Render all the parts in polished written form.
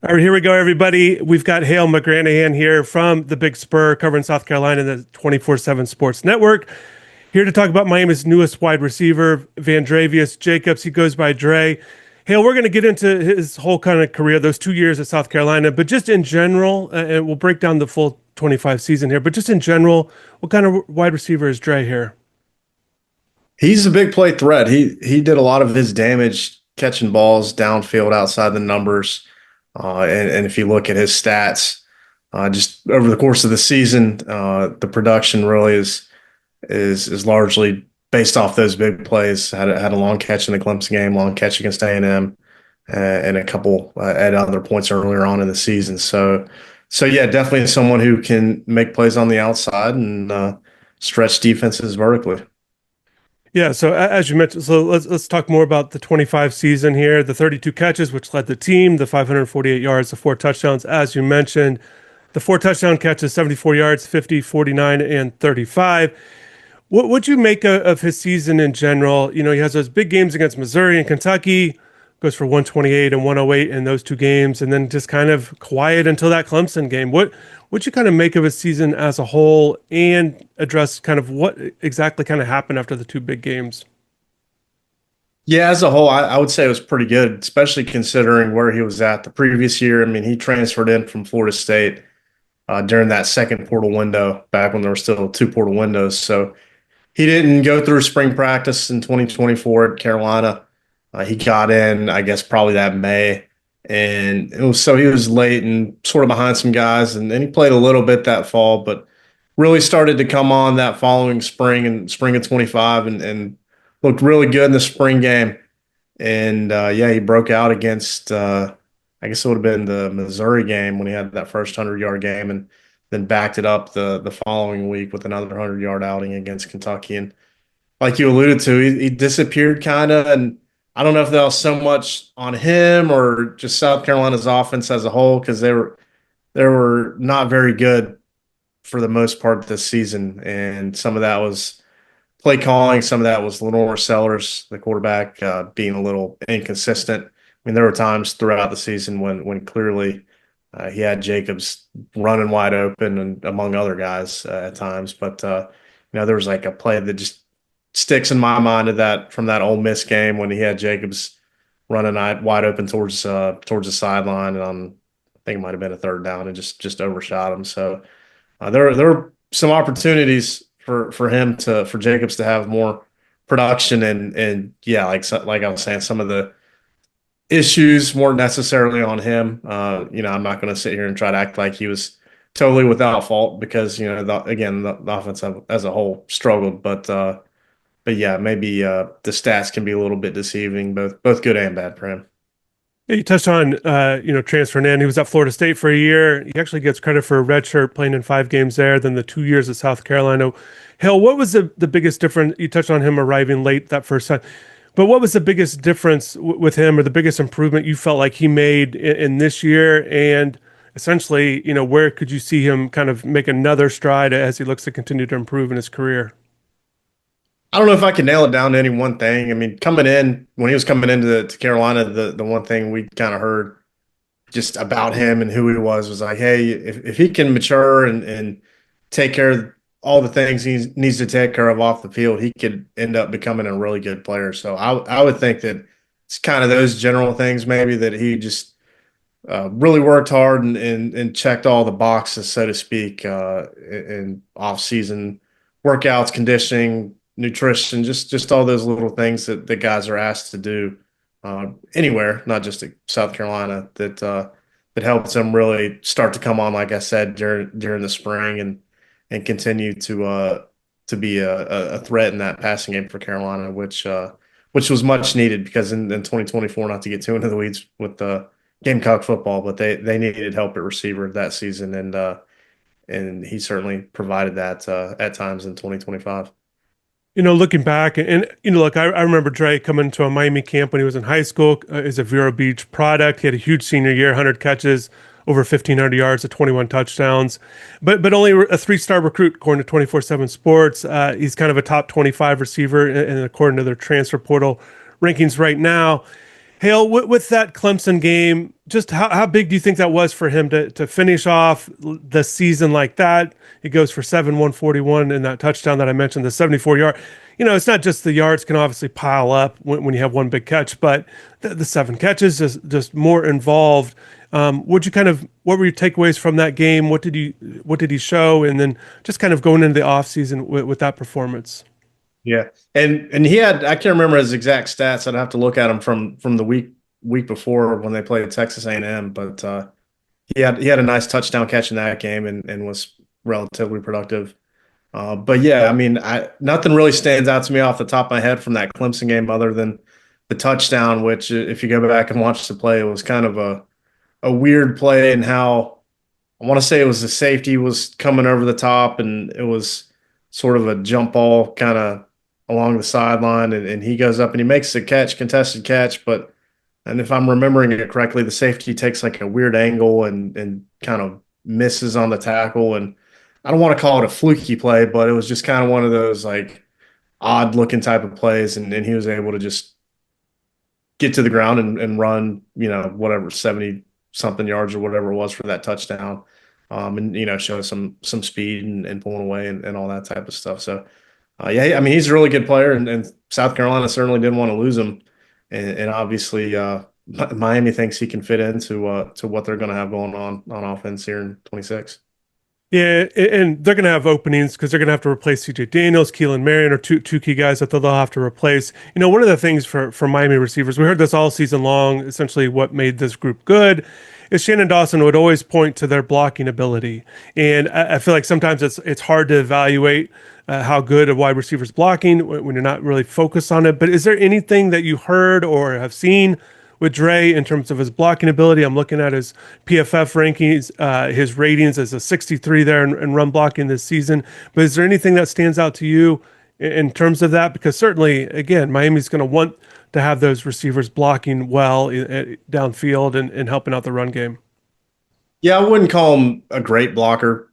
All right, here we go, everybody. We've got Hale McGranahan here from the Big Spur, covering South Carolina, the 24/7 Sports Network. Here to talk about Miami's newest wide receiver, Vandrevius Jacobs. He goes by Dre. Hale, we're going to get into his whole kind of career, those 2 years at South Carolina, but just in general, and we'll break down the full 25 season here, but just in general, what kind of wide receiver is Dre here? He's a big play threat. He did a lot of his damage catching balls downfield outside the numbers. And if you look at his stats, just over the course of the season, the production really is largely based off those big plays. Had a long catch in the Clemson game, long catch against A&M, and a couple at other points earlier on in the season. So yeah, definitely someone who can make plays on the outside and stretch defenses vertically. Yeah, so as you mentioned, so let's talk more about the 25 season here, the 32 catches, which led the team, the 548 yards, the 4 touchdowns, as you mentioned, the 4 touchdown catches, 74 yards, 50, 49, and 35. What would you make of his season in general? You know, he has those big games against Missouri and Kentucky, goes for 128 and 108 in those two games, and then just kind of quiet until that Clemson game. What you kind of make of his season as a whole, and address kind of what exactly kind of happened after the two big games? Yeah, as a whole, I would say it was pretty good, especially considering where he was at the previous year. I mean, he transferred in from Florida State during that second portal window, back when there were still two portal windows. So he didn't go through spring practice in 2024 at Carolina. He got in, I guess, probably that May, and he was late and sort of behind some guys, and then he played a little bit that fall, but really started to come on that following spring and spring of 25, and looked really good in the spring game. And yeah, he broke out against I guess it would have been the Missouri game when he had that first 100-yard game, and then backed it up the following week with another 100-yard outing against Kentucky. And like you alluded to, he disappeared kind of, and I don't know if that was so much on him or just South Carolina's offense as a whole, because they were not very good for the most part this season, and some of that was play calling, some of that was Lenore Sellers, the quarterback, being a little inconsistent. I mean, there were times throughout the season when clearly he had Jacobs running wide open, and among other guys at times, but there was like a play that just sticks in my mind from that Ole Miss game when he had Jacobs running wide open towards the sideline, and I think it might have been a third down, and just overshot him. So there were some opportunities for Jacobs to have more production, and yeah, like I was saying, some of the issues weren't necessarily on him. I'm not going to sit here and try to act like he was totally without fault, because the offense as a whole struggled, but yeah, maybe the stats can be a little bit deceiving, both good and bad for him. Yeah, you touched on, transferring in. He was at Florida State for a year. He actually gets credit for a red shirt, playing in 5 games there, then the 2 years at South Carolina. Hell, what was the biggest difference? You touched on him arriving late that first time, but what was the biggest difference with him, or the biggest improvement you felt like he made in this year? And essentially, where could you see him kind of make another stride as he looks to continue to improve in his career? I don't know if I can nail it down to any one thing. I mean, when he was coming into to Carolina, the one thing we kind of heard just about him and who he was like, hey, if he can mature and take care of all the things he needs to take care of off the field, he could end up becoming a really good player. So I would think that it's kind of those general things, maybe, that he just really worked hard and checked all the boxes, so to speak, in off-season workouts, conditioning, nutrition, just all those little things that the guys are asked to do anywhere, not just at South Carolina, that helps them really start to come on, like I said, during the spring, and continue to be a threat in that passing game for Carolina, which was much needed, because in 2024, not to get too into the weeds with the Gamecock football, but they needed help at receiver that season, and he certainly provided that at times in 2025. Looking back, and look, I remember Dre coming to a Miami camp when he was in high school as a Vero Beach product. He had a huge senior year, 100 catches, over 1,500 yards, 21 touchdowns, but only a 3-star recruit, according to 24/7 Sports. He's kind of a top 25 receiver, and according to their transfer portal rankings right now. Hale, with that Clemson game, just how big do you think that was for him to finish off the season like that? It goes for 141 in that touchdown that I mentioned, the 74-yard. It's not just the yards can obviously pile up when you have one big catch, but the seven catches just more involved. What were your takeaways from that game? What did he show? And then just kind of going into the offseason with that performance. Yeah. And he had, I can't remember his exact stats. I'd have to look at him from the week before when they played Texas A&M, but he had a nice touchdown catch in that game and was relatively productive. But yeah, I mean, nothing really stands out to me off the top of my head from that Clemson game other than the touchdown, which if you go back and watch the play, it was kind of a weird play and how I want to say it was the safety was coming over the top and it was sort of a jump ball kind of along the sideline and he goes up and he makes the catch, contested catch, but and if I'm remembering it correctly, the safety takes like a weird angle and kind of misses on the tackle. And I don't want to call it a fluky play, but it was just kind of one of those like odd looking type of plays. And he was able to just get to the ground and run, whatever, 70 something yards or whatever it was for that touchdown. And show some speed and pulling away and all that type of stuff. So yeah, I mean he's a really good player and South Carolina certainly didn't want to lose him. And obviously Miami thinks he can fit into to what they're going to have going on offense here in 26. Yeah, and they're going to have openings because they're going to have to replace C.J. Daniels, Keelan Marion, or two key guys that they'll have to replace. One of the things for Miami receivers, we heard this all season long. Essentially, what made this group good is Shannon Dawson would always point to their blocking ability, and I feel like sometimes it's hard to evaluate how good a wide receiver's blocking when you're not really focused on it. But is there anything that you heard or have seen with Dre in terms of his blocking ability? I'm looking at his PFF rankings, his ratings as a 63 there in run blocking this season. But is there anything that stands out to you in terms of that? Because certainly, again, Miami's going to want to have those receivers blocking well downfield and helping out the run game. Yeah, I wouldn't call him a great blocker,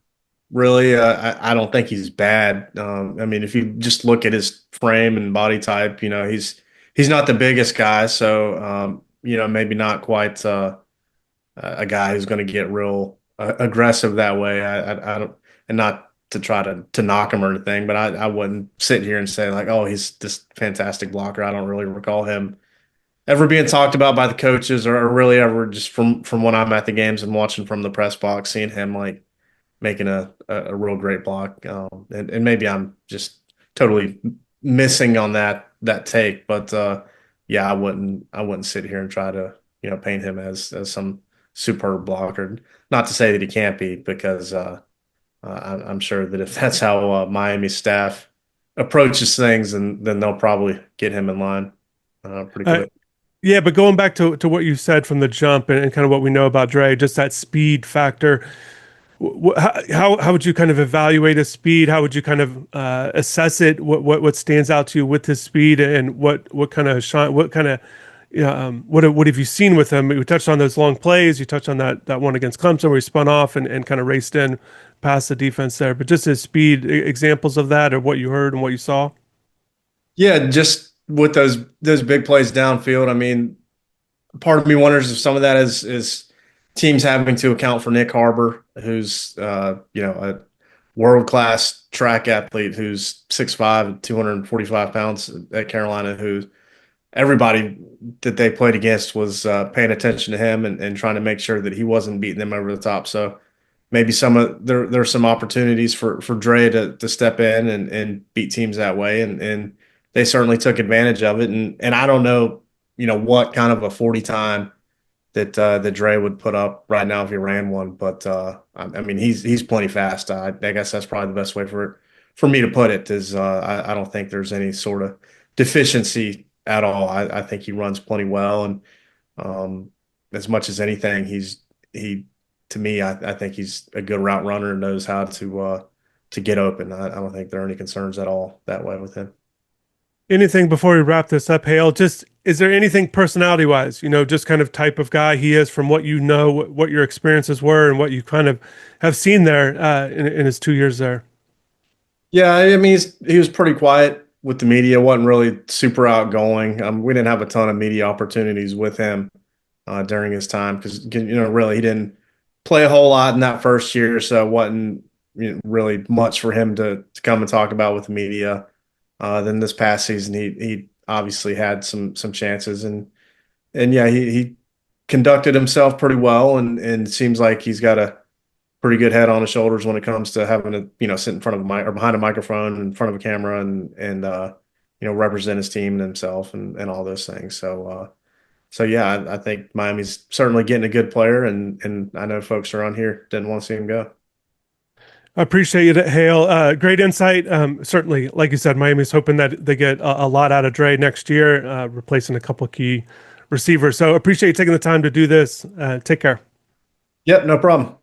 really. I don't think he's bad. I mean, if you just look at his frame and body type, he's not the biggest guy, so maybe not quite a guy who's going to get real aggressive that way. I don't, and not to try to knock him or anything, but I wouldn't sit here and say like, oh, he's this fantastic blocker. I don't really recall him ever being talked about by the coaches or really ever just from when I'm at the games and watching from the press box, seeing him like making a real great block. And maybe I'm just totally missing on that take, but yeah, I wouldn't sit here and try to paint him as some superb blocker. Not to say that he can't be, because I'm sure that if that's how Miami staff approaches things, then they'll probably get him in line pretty Uh, quick. yeah, but going back to what you said from the jump and kind of what we know about Dre, just that speed factor. How would you kind of evaluate his speed? How would you kind of assess it? What stands out to you with his speed, and what kind of shine? What kind of what have you seen with him? We touched on those long plays. You touched on that one against Clemson where he spun off and kind of raced in past the defense there. But just his speed, examples of that, or what you heard and what you saw. Yeah, just with those big plays downfield. I mean, part of me wonders if some of that is teams having to account for Nick Harbor, who's a world class track athlete who's 6'5", 245 pounds at Carolina, who everybody that they played against was paying attention to him and trying to make sure that he wasn't beating them over the top. So maybe there's some opportunities for Dre to step in and beat teams that way, and they certainly took advantage of it. And I don't know, what kind of a 40 time that Dre would put up right now if he ran one, but I mean he's plenty fast. I guess that's probably the best way for me to put it is I don't think there's any sort of deficiency at all. I think he runs plenty well, and as much as anything, he to me I think he's a good route runner and knows how to get open. I don't think there are any concerns at all that way with him. Anything before we wrap this up, Hale? Just is there anything personality wise, just kind of type of guy he is from what you know, what your experiences were, and what you kind of have seen there in his 2 years there? Yeah, I mean he was pretty quiet with the media, wasn't really super outgoing. We didn't have a ton of media opportunities with him during his time because really he didn't play a whole lot in that first year, so it wasn't really much for him to come and talk about with the media. Then this past season, he obviously had some chances, and yeah, he conducted himself pretty well, and seems like he's got a pretty good head on his shoulders when it comes to having to sit in front of a mic or behind a microphone in front of a camera and represent his team and himself and all those things. So yeah, I think Miami's certainly getting a good player, and I know folks around here didn't want to see him go. I appreciate it, Hale. Great insight. Certainly, like you said, Miami's hoping that they get a lot out of Dre next year, replacing a couple key receivers. So appreciate you taking the time to do this. Take care. Yep, no problem.